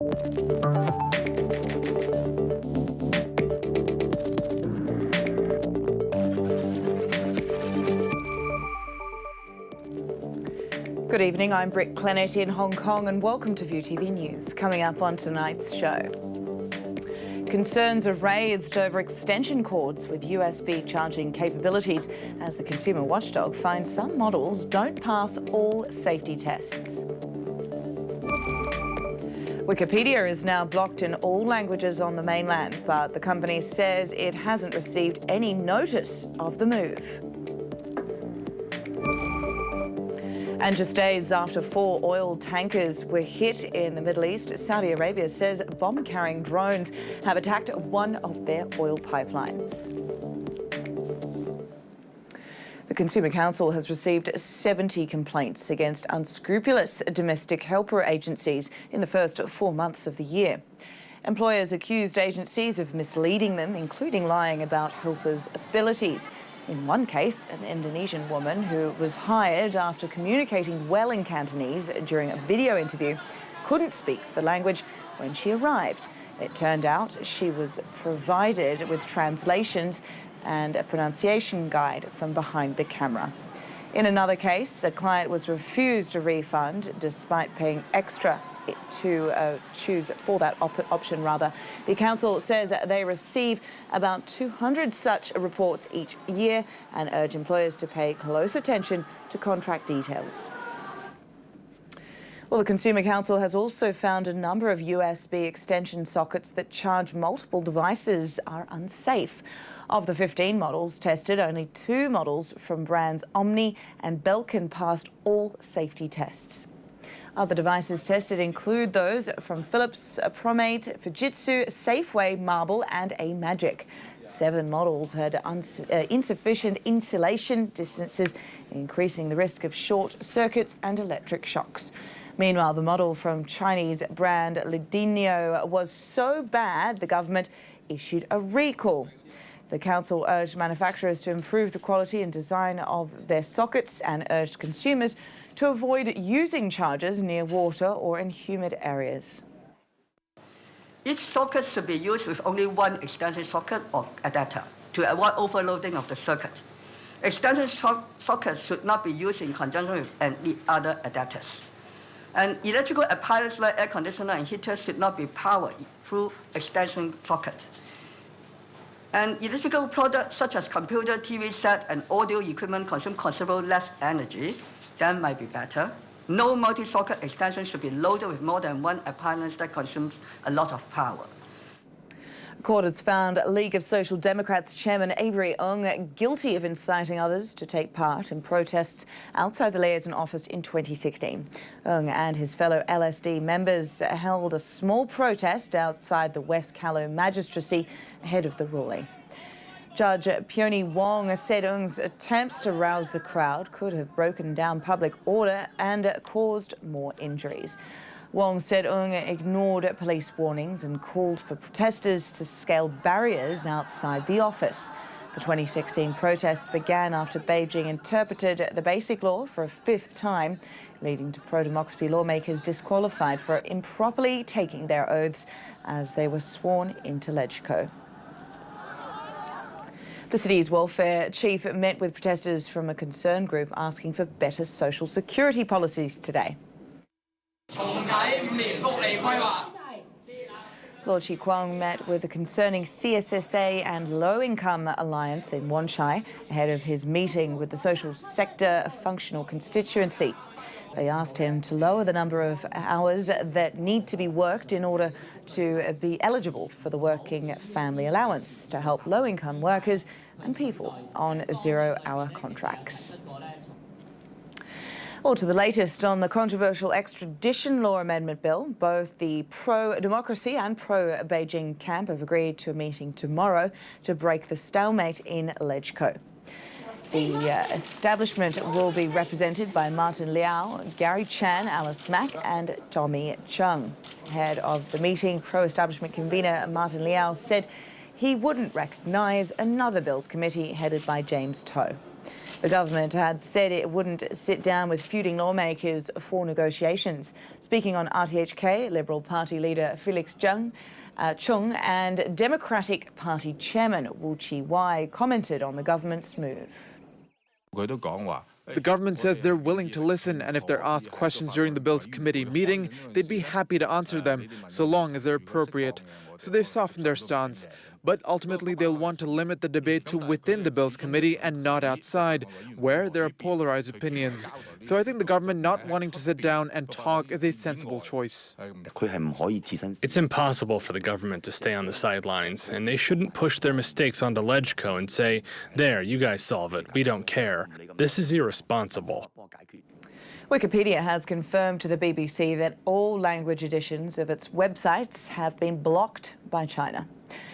Good evening, I'm Britt, Clennett in Hong Kong and welcome to View TV News. Coming up on tonight's show. Concerns are raised over extension cords with USB charging capabilities as the consumer watchdog finds some models don't pass all safety tests. Wikipedia is now blocked in all languages on the mainland, but the company says it hasn't received any notice of the move. And just days after 4 oil tankers were hit in the Middle East, Saudi Arabia says bomb-carrying drones have attacked one of their oil pipelines. The Consumer Council has received 70 complaints against unscrupulous domestic helper agencies in the first 4 months of the year. Employers accused agencies of misleading them, including lying about helpers' abilities. In one case, an Indonesian woman who was hired after communicating well in Cantonese during a video interview couldn't speak the language when she arrived. It turned out she was provided with translations and a pronunciation guide from behind the camera. In another case, a client was refused a refund despite paying extra to choose for that option. The council says they receive about 200 such reports each year and urge employers to pay close attention to contract details. Well, the Consumer Council has also found a number of USB extension sockets that charge multiple devices are unsafe. Of the 15 models tested, only 2 models from brands Omni and Belkin passed all safety tests. Other devices tested include those from Philips, Promate, Fujitsu, Safeway, Marble and A-Magic. 7 models had insufficient insulation distances, increasing the risk of short circuits and electric shocks. Meanwhile, the model from Chinese brand Lidinho was so bad the government issued a recall. The council urged manufacturers to improve the quality and design of their sockets and urged consumers to avoid using chargers near water or in humid areas. Each socket should be used with only one extension socket or adapter to avoid overloading of the circuit. Extension sockets should not be used in conjunction with any other adapters. And electrical appliances like air conditioner and heaters should not be powered through extension sockets. And electrical products such as computer, TV set, and audio equipment consume considerably less energy. That might be better. No multi-socket extension should be loaded with more than one appliance that consumes a lot of power. The court has found League of Social Democrats chairman Avery Ng guilty of inciting others to take part in protests outside the liaison office in 2016. Ng and his fellow LSD members held a small protest outside the West Callow Magistracy ahead of the ruling. Judge Peony Wong said Ng's attempts to rouse the crowd could have broken down public order and caused more injuries. Wong said Ng ignored police warnings and called for protesters to scale barriers outside the office. The 2016 protest began after Beijing interpreted the Basic Law for a 5th time, leading to pro-democracy lawmakers disqualified for improperly taking their oaths as they were sworn into LegCo. The city's welfare chief met with protesters from a concerned group asking for better social security policies today. Lord Chi Kwong met with the concerning CSSA and Low Income Alliance in Wan Chai ahead of his meeting with the social sector functional constituency. They asked him to lower the number of hours that need to be worked in order to be eligible for the Working Family Allowance to help low-income workers and people on 0-hour contracts. Or to the latest on the controversial extradition law amendment bill. Both the pro-democracy and pro-Beijing camp have agreed to a meeting tomorrow to break the stalemate in LegCo. The establishment will be represented by Martin Liao, Gary Chan, Alice Mack and Tommy Chung. Head of the meeting, pro-establishment convener Martin Liao said he wouldn't recognise another Bills committee headed by James To. The government had said it wouldn't sit down with feuding lawmakers for negotiations. Speaking on RTHK, Liberal Party leader Felix Chung and Democratic Party chairman Wu Chi-wai commented on the government's move. The government says they're willing to listen, and if they're asked questions during the bill's committee meeting, they'd be happy to answer them, so long as they're appropriate. So they've softened their stance. But ultimately, they'll want to limit the debate to within the bill's committee and not outside, where there are polarized opinions. So I think the government not wanting to sit down and talk is a sensible choice. It's impossible for the government to stay on the sidelines, and they shouldn't push their mistakes onto LegCo and say, there, you guys solve it, we don't care. This is irresponsible. Wikipedia has confirmed to the BBC that all language editions of its websites have been blocked by China.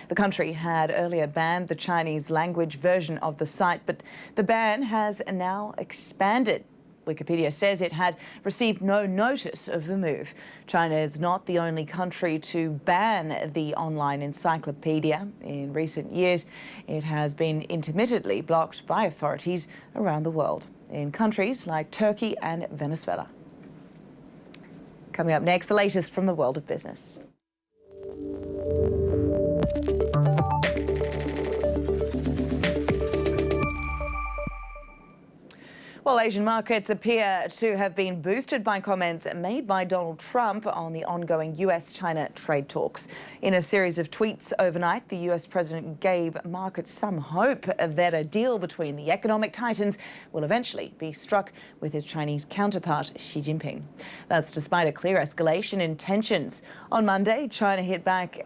The country had earlier banned the Chinese language version of the site, but the ban has now expanded. Wikipedia says it had received no notice of the move. China is not the only country to ban the online encyclopedia. In recent years, it has been intermittently blocked by authorities around the world, in countries like Turkey and Venezuela. Coming up next, the latest from the world of business. Well, Asian markets appear to have been boosted by comments made by Donald Trump on the ongoing US-China trade talks. In a series of tweets overnight, the US president gave markets some hope that a deal between the economic titans will eventually be struck with his Chinese counterpart, Xi Jinping. That's despite a clear escalation in tensions. On Monday, China hit back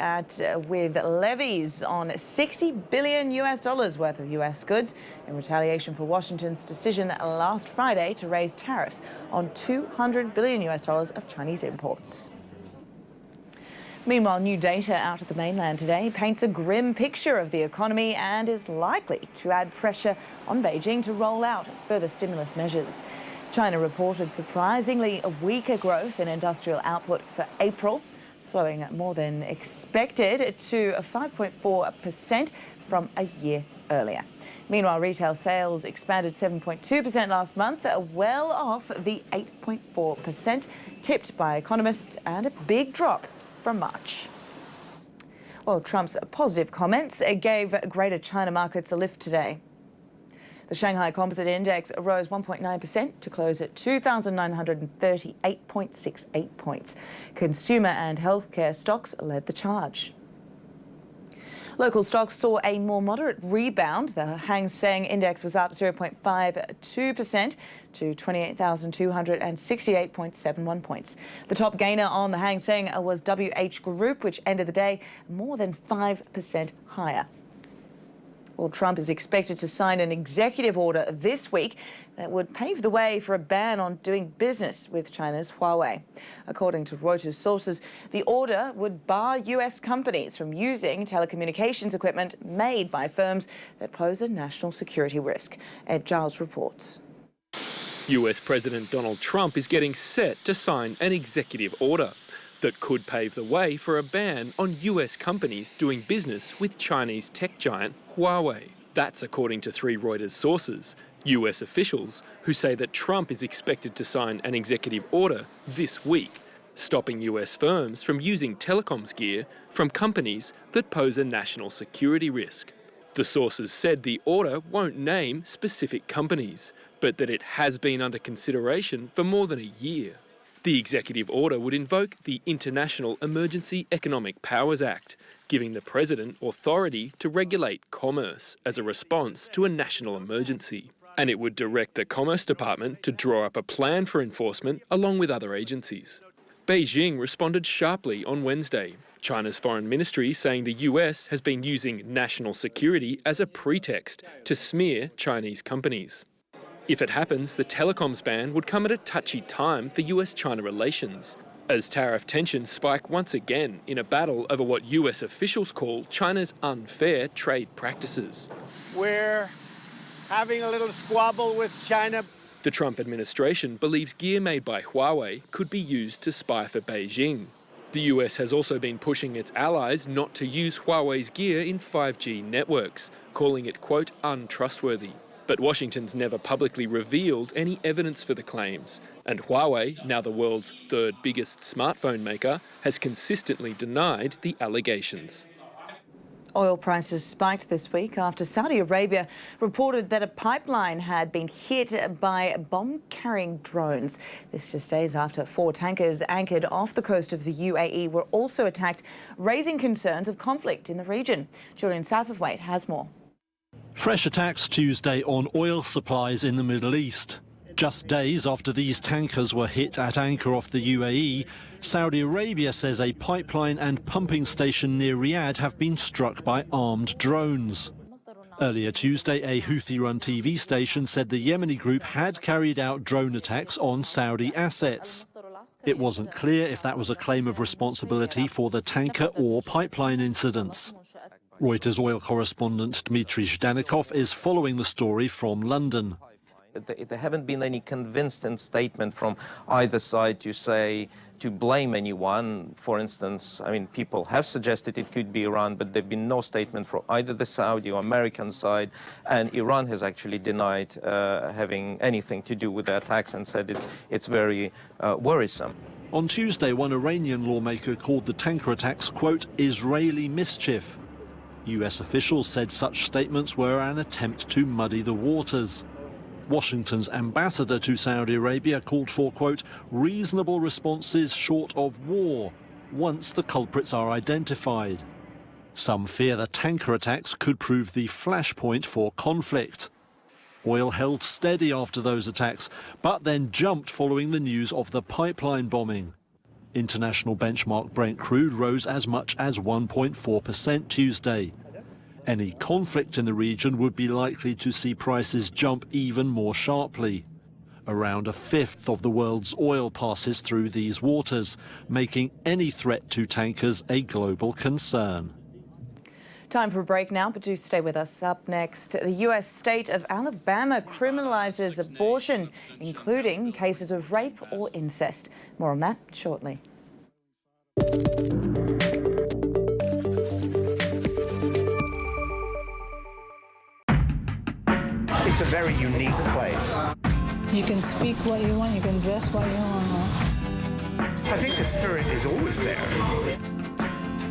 with levies on $60 billion worth of US goods in retaliation for Washington's decision last Friday to raise tariffs on $200 billion of Chinese imports. Meanwhile, new data out of the mainland today paints a grim picture of the economy and is likely to add pressure on Beijing to roll out further stimulus measures. China reported surprisingly a weaker growth in industrial output for April, slowing more than expected to 5.4% from a year earlier. Meanwhile, retail sales expanded 7.2% last month, well off the 8.4% tipped by economists, and a big drop from March. Well, Trump's positive comments gave Greater China markets a lift today. The Shanghai Composite Index rose 1.9% to close at 2,938.68 points. Consumer and healthcare stocks led the charge. Local stocks saw a more moderate rebound. The Hang Seng Index was up 0.52% to 28,268.71 points. The top gainer on the Hang Seng was WH Group, which ended the day more than 5% higher. Well, Trump is expected to sign an executive order this week that would pave the way for a ban on doing business with China's Huawei. According to Reuters sources, the order would bar US companies from using telecommunications equipment made by firms that pose a national security risk. Ed Giles reports. US President Donald Trump is getting set to sign an executive order that could pave the way for a ban on US companies doing business with Chinese tech giant Huawei. That's according to 3 Reuters sources, US officials who say that Trump is expected to sign an executive order this week, stopping US firms from using telecoms gear from companies that pose a national security risk. The sources said the order won't name specific companies, but that it has been under consideration for more than a year. The executive order would invoke the International Emergency Economic Powers Act, giving the president authority to regulate commerce as a response to a national emergency. And it would direct the Commerce Department to draw up a plan for enforcement along with other agencies. Beijing responded sharply on Wednesday. China's foreign ministry saying the US has been using national security as a pretext to smear Chinese companies. If it happens, the telecoms ban would come at a touchy time for US-China relations, as tariff tensions spike once again in a battle over what US officials call China's unfair trade practices. We're having a little squabble with China. The Trump administration believes gear made by Huawei could be used to spy for Beijing. The US has also been pushing its allies not to use Huawei's gear in 5G networks, calling it, quote, untrustworthy. But Washington's never publicly revealed any evidence for the claims. And Huawei, now the world's third biggest smartphone maker, has consistently denied the allegations. Oil prices spiked this week after Saudi Arabia reported that a pipeline had been hit by bomb-carrying drones. This just days after 4 tankers anchored off the coast of the UAE were also attacked, raising concerns of conflict in the region. Julian Southwaite has more. Fresh attacks Tuesday on oil supplies in the Middle East. Just days after these tankers were hit at anchor off the UAE, Saudi Arabia says a pipeline and pumping station near Riyadh have been struck by armed drones. Earlier Tuesday, a Houthi-run TV station said the Yemeni group had carried out drone attacks on Saudi assets. It wasn't clear if that was a claim of responsibility for the tanker or pipeline incidents. Reuters oil correspondent Dmitry Zhdanikov is following the story from London. There haven't been any convincing statement from either side to blame anyone. For instance, I mean, people have suggested it could be Iran, but there've been no statement from either the Saudi or American side, and Iran has actually denied having anything to do with the attacks and said it's very worrisome. On Tuesday, one Iranian lawmaker called the tanker attacks, quote, Israeli mischief. US officials said such statements were an attempt to muddy the waters. Washington's ambassador to Saudi Arabia called for, quote, reasonable responses short of war once the culprits are identified. Some fear the tanker attacks could prove the flashpoint for conflict. Oil held steady after those attacks, but then jumped following the news of the pipeline bombing. International benchmark Brent crude rose as much as 1.4% Tuesday. Any conflict in the region would be likely to see prices jump even more sharply. Around a fifth of the world's oil passes through these waters, making any threat to tankers a global concern. Time for a break now, but do stay with us. Up next, the US state of Alabama criminalizes abortion, including cases of rape or incest. More on that shortly. It's a very unique place. You can speak what you want, you can dress what you want. I think the spirit is always there.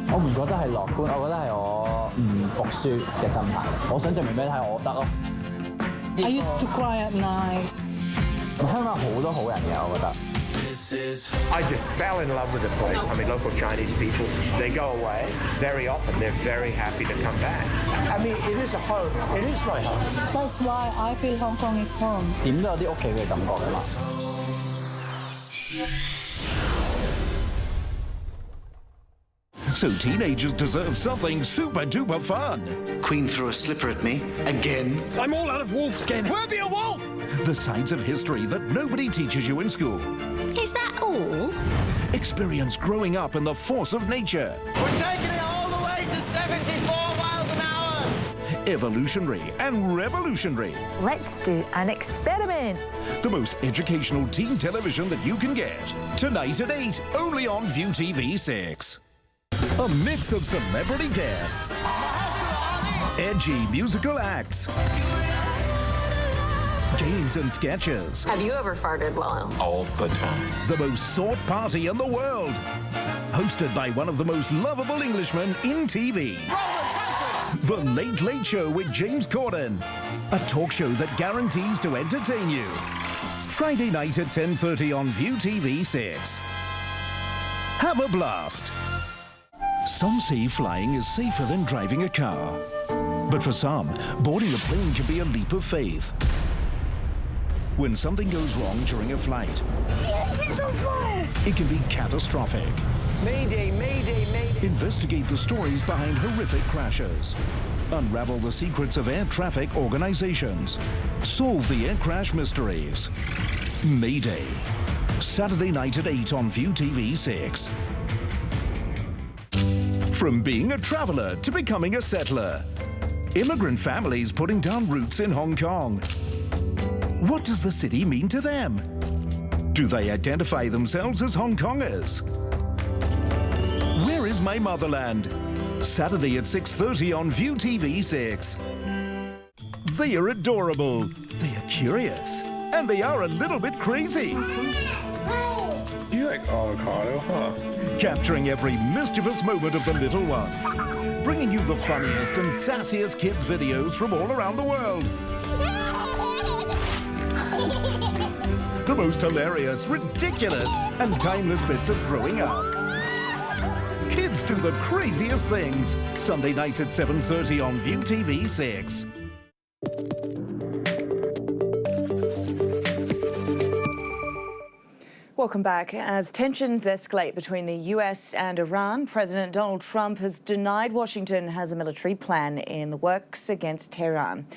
我唔覺得係樂觀，我覺得係我唔服輸嘅心態。我想證明俾你睇，我得咯。I used to cry at night. 香港好多好人嘅，我覺得。I just fell in love with the place. I mean, local Chinese people, they go away very often. They're very happy to come back. I mean, it is a home. It is my home. That's why I feel Hong Kong is home. 點都有啲屋企嘅感覺㗎嘛。So teenagers deserve something super duper fun. Queen threw a slipper at me again. I'm all out of wolf skin. Where be a wolf? The sides of history that nobody teaches you in school. Is that all? Experience growing up in the force of nature. We're taking it all the way to 74 miles an hour. Evolutionary and revolutionary. Let's do an experiment. The most educational teen television that you can get. Tonight at 8, only on View TV 6. A mix of celebrity guests, edgy musical acts, games and sketches. Have you ever farted well? All the time. The most sought party in the world. Hosted by one of the most lovable Englishmen in TV. The Late Late Show with James Corden. A talk show that guarantees to entertain you. Friday night at 10:30 on View TV 6. Have a blast. Some say flying is safer than driving a car. But for some, boarding a plane can be a leap of faith. When something goes wrong during a flight, The engine's on fire! it can be catastrophic. Mayday, mayday, mayday. Investigate the stories behind horrific crashes. Unravel the secrets of air traffic organizations. Solve the air crash mysteries. Mayday. Saturday night at 8 on View TV 6. From being a traveler to becoming a settler. Immigrant families putting down roots in Hong Kong. What does the city mean to them? Do they identify themselves as Hong Kongers? Where is my motherland? Saturday at 6:30 on View TV 6. They are adorable, they are curious, and they are a little bit crazy. You like avocado, huh? Capturing every mischievous moment of the little ones. Bringing you the funniest and sassiest kids' videos from all around the world. The most hilarious, ridiculous, and timeless bits of growing up. Kids do the craziest things. Sunday night at 7:30 on View TV 6. Welcome back. As tensions escalate between the US and Iran, President Donald Trump has denied Washington has a military plan in the works against Tehran.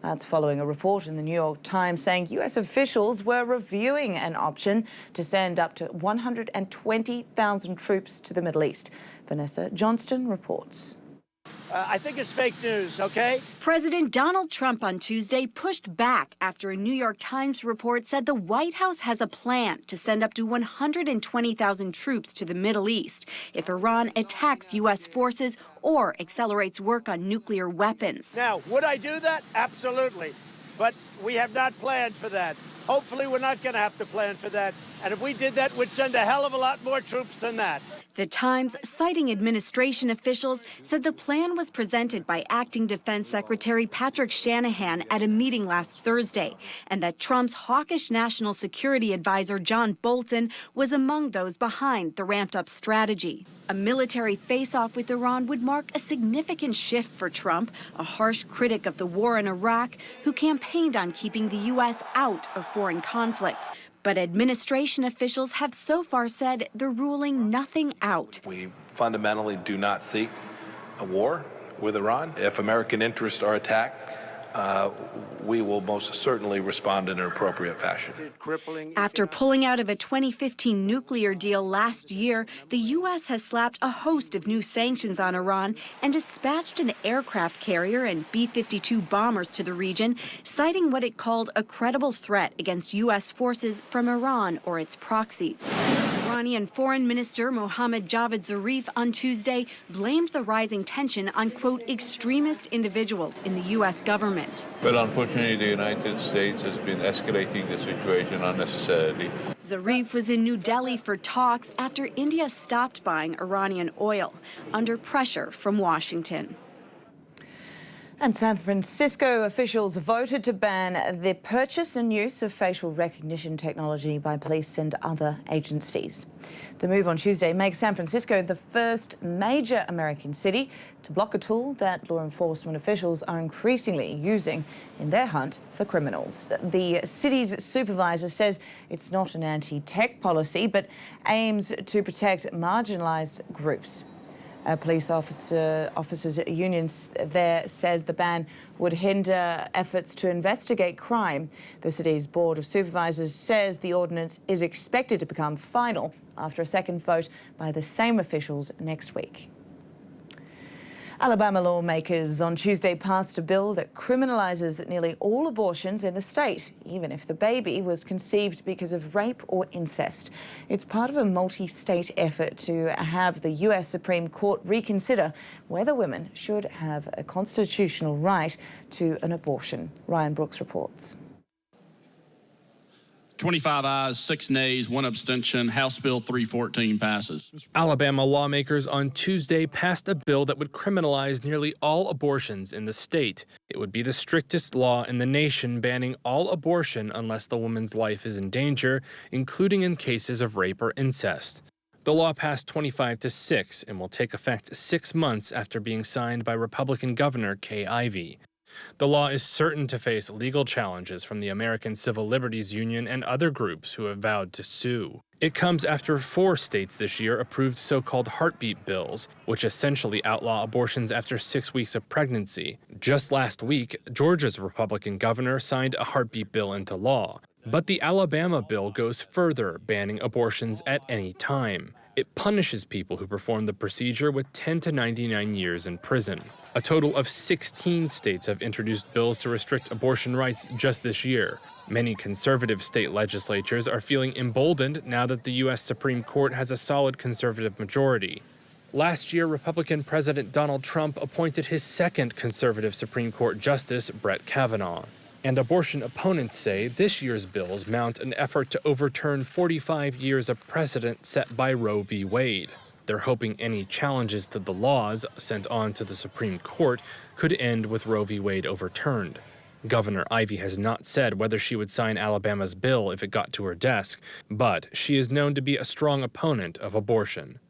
That's following a report in the New York Times saying US officials were reviewing an option to send up to 120,000 troops to the Middle East. Vanessa Johnston reports. I think it's fake news, okay? President Donald Trump on Tuesday pushed back after a New York Times report said the White House has a plan to send up to 120,000 troops to the Middle East if Iran attacks U.S. forces or accelerates work on nuclear weapons. Now, would I do that? Absolutely. But we have not planned for that. Hopefully, we're not going to have to plan for that. And if we did that, we'd send a hell of a lot more troops than that. The Times, citing administration officials, said the plan was presented by Acting Defense Secretary Patrick Shanahan at a meeting last Thursday, and that Trump's hawkish national security advisor John Bolton was among those behind the ramped-up strategy. A military face-off with Iran would mark a significant shift for Trump, a harsh critic of the war in Iraq, who campaigned on keeping the U.S. out of foreign conflicts. But administration officials have so far said they're ruling nothing out. We fundamentally do not seek a war with Iran. If American interests are attacked, we will most certainly respond in an appropriate fashion. After pulling out of a 2015 nuclear deal last year, the U.S. has slapped a host of new sanctions on Iran and dispatched an aircraft carrier and B-52 bombers to the region, citing what it called a credible threat against U.S. forces from Iran or its proxies. Iranian Foreign Minister Mohammad Javad Zarif on Tuesday blamed the rising tension on, quote, extremist individuals in the U.S. government. But unfortunately, the United States has been escalating the situation unnecessarily. Zarif was in New Delhi for talks after India stopped buying Iranian oil, under pressure from Washington. And San Francisco officials voted to ban the purchase and use of facial recognition technology by police and other agencies. The move on Tuesday makes San Francisco the first major American city to block a tool that law enforcement officials are increasingly using in their hunt for criminals. The city's supervisor says it's not an anti-tech policy, but aims to protect marginalised groups. A police officers union there says the ban would hinder efforts to investigate crime. The city's Board of Supervisors says the ordinance is expected to become final after a second vote by the same officials next week. Alabama lawmakers on Tuesday passed a bill that criminalises nearly all abortions in the state, even if the baby was conceived because of rape or incest. It's part of a multi-state effort to have the US Supreme Court reconsider whether women should have a constitutional right to an abortion. Ryan Brooks reports. 25 ayes, 6 nays, 1 abstention. House Bill 314 passes. Alabama lawmakers on Tuesday passed a bill that would criminalize nearly all abortions in the state. It would be the strictest law in the nation, banning all abortion unless the woman's life is in danger, including in cases of rape or incest. The law passed 25-6 and will take effect 6 months after being signed by Republican Governor Kay Ivey. The law is certain to face legal challenges from the American Civil Liberties Union and other groups who have vowed to sue. It comes after 4 states this year approved so-called heartbeat bills, which essentially outlaw abortions after 6 weeks of pregnancy. Just last week, Georgia's Republican governor signed a heartbeat bill into law. But the Alabama bill goes further, banning abortions at any time. It punishes people who perform the procedure with 10 to 99 years in prison. A total of 16 states have introduced bills to restrict abortion rights just this year. Many conservative state legislatures are feeling emboldened now that the U.S. Supreme Court has a solid conservative majority. Last year, Republican President Donald Trump appointed his second conservative Supreme Court Justice, Brett Kavanaugh. And abortion opponents say this year's bills mount an effort to overturn 45 years of precedent set by Roe v. Wade. They're hoping any challenges to the laws sent on to the Supreme Court could end with Roe v. Wade overturned. Governor Ivey has not said whether she would sign Alabama's bill if it got to her desk, but she is known to be a strong opponent of abortion.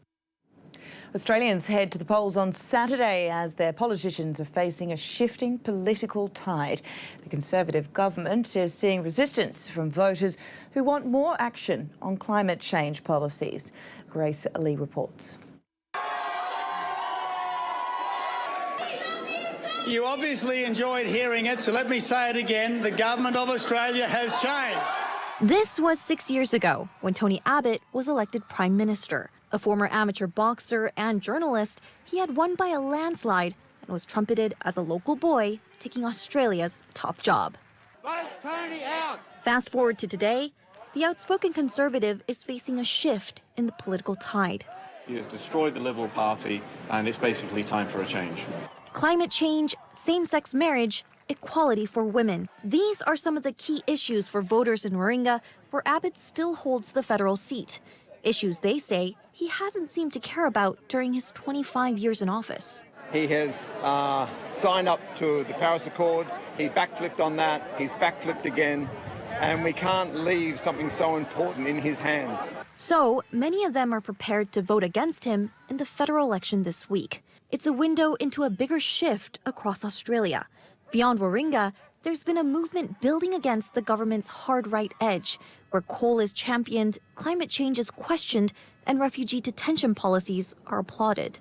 Australians head to the polls on Saturday as their politicians are facing a shifting political tide. The Conservative government is seeing resistance from voters who want more action on climate change policies. Grace Lee reports. You obviously enjoyed hearing it, so let me say it again. The government of Australia has changed. This was 6 years ago when Tony Abbott was elected Prime Minister. A former amateur boxer and journalist, he had won by a landslide and was trumpeted as a local boy taking Australia's top job. Vote Tony out! Fast forward to today, the outspoken Conservative is facing a shift in the political tide. He has destroyed the Liberal Party, and it's basically time for a change. Climate change, same-sex marriage, equality for women. These are some of the key issues for voters in Warringah, where Abbott still holds the federal seat. Issues they say he hasn't seemed to care about during his 25 years in office. He has signed up to the Paris Accord. He backflipped on that. He's backflipped again. And we can't leave something so important in his hands. So many of them are prepared to vote against him in the federal election this week. It's a window into a bigger shift across Australia. Beyond Warringah, there's been a movement building against the government's hard right edge, where coal is championed, climate change is questioned, and refugee detention policies are applauded.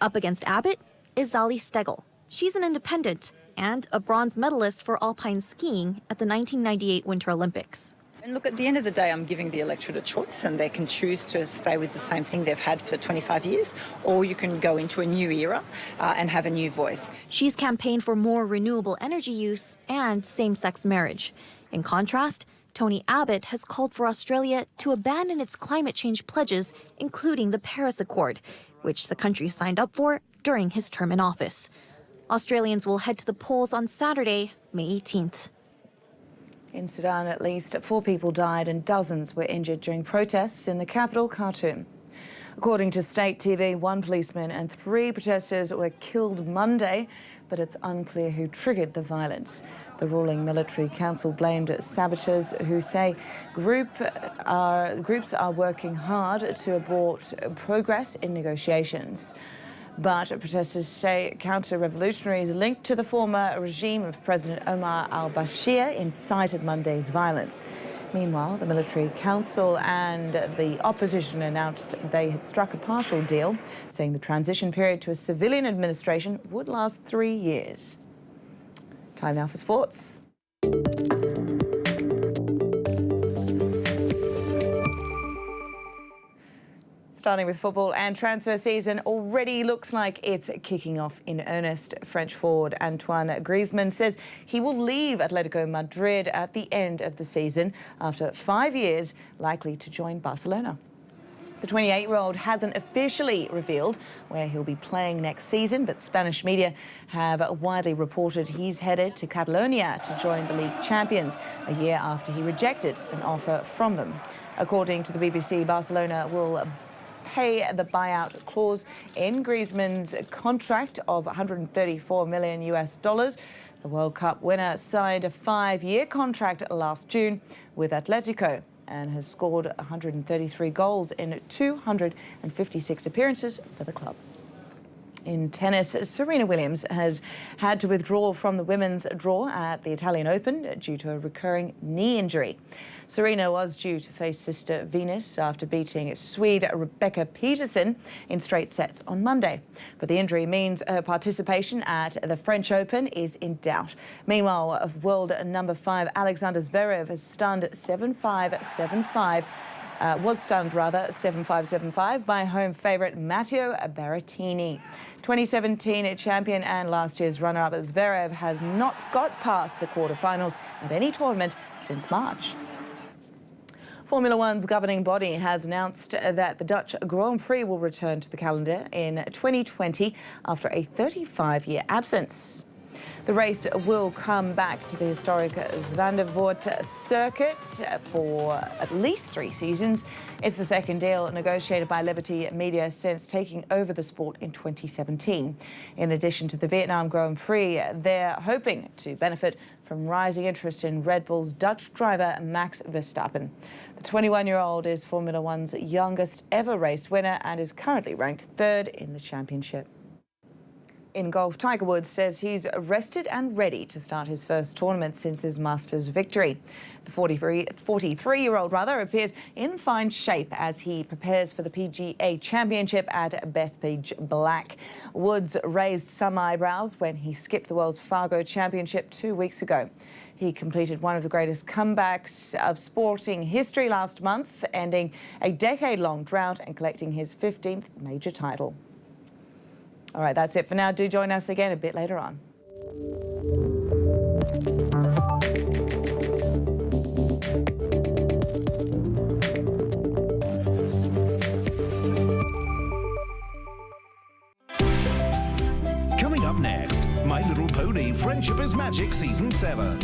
Up against Abbott is Zali Steggall. She's an independent and a bronze medalist for alpine skiing at the 1998 Winter Olympics. And look, at the end of the day, I'm giving the electorate a choice, and they can choose to stay with the same thing they've had for 25 years, or you can go into a new era and have a new voice. She's campaigned for more renewable energy use and same-sex marriage. In contrast, Tony Abbott has called for Australia to abandon its climate change pledges, including the Paris Accord, which the country signed up for during his term in office. Australians will head to the polls on Saturday, May 18th. In Sudan, at least 4 people died and dozens were injured during protests in the capital, Khartoum. According to state TV, 1 policeman and 3 protesters were killed Monday, but it's unclear who triggered the violence. The ruling military council blamed saboteurs who say groups are working hard to abort progress in negotiations. But protesters say counter-revolutionaries linked to the former regime of President Omar al-Bashir incited Monday's violence. Meanwhile, the military council and the opposition announced they had struck a partial deal, saying the transition period to a civilian administration would last 3 years. Time now for sports. Starting with football, and transfer season already looks like it's kicking off in earnest. French forward Antoine Griezmann says he will leave Atletico Madrid at the end of the season after 5 years, likely to join Barcelona. The 28-year-old hasn't officially revealed where he'll be playing next season, but Spanish media have widely reported he's headed to Catalonia to join the league champions a year after he rejected an offer from them. According to the BBC, Barcelona will pay the buyout clause in Griezmann's contract of $134 million. The World Cup winner signed a 5-year contract last June with Atletico and has scored 133 goals in 256 appearances for the club. In tennis, Serena Williams has had to withdraw from the women's draw at the Italian Open due to a recurring knee injury. Serena was due to face sister Venus after beating Swede Rebecca Peterson in straight sets on Monday. But the injury means her participation at the French Open is in doubt. Meanwhile, world number 5 Alexander Zverev has stunned 7-5 by home favourite Matteo Berrettini. 2017 champion and last year's runner-up Zverev has not got past the quarterfinals at any tournament since March. Formula One's governing body has announced that the Dutch Grand Prix will return to the calendar in 2020 after a 35-year absence. The race will come back to the historic Zandvoort circuit for at least 3 seasons. It's the second deal negotiated by Liberty Media since taking over the sport in 2017. In addition to the Vietnam Grand Prix, they're hoping to benefit from rising interest in Red Bull's Dutch driver Max Verstappen. The 21-year-old is Formula One's youngest ever race winner and is currently ranked 3rd in the championship. In golf, Tiger Woods says he's rested and ready to start his first tournament since his Masters victory. The 43-year-old appears in fine shape as he prepares for the PGA Championship at Bethpage Black. Woods raised some eyebrows when he skipped the Wells Fargo Championship 2 weeks ago. He completed one of the greatest comebacks of sporting history last month, ending a decade-long drought and collecting his 15th major title. All right, that's it for now. Do join us again a bit later on. Coming up next, My Little Pony Friendship is Magic Season 7.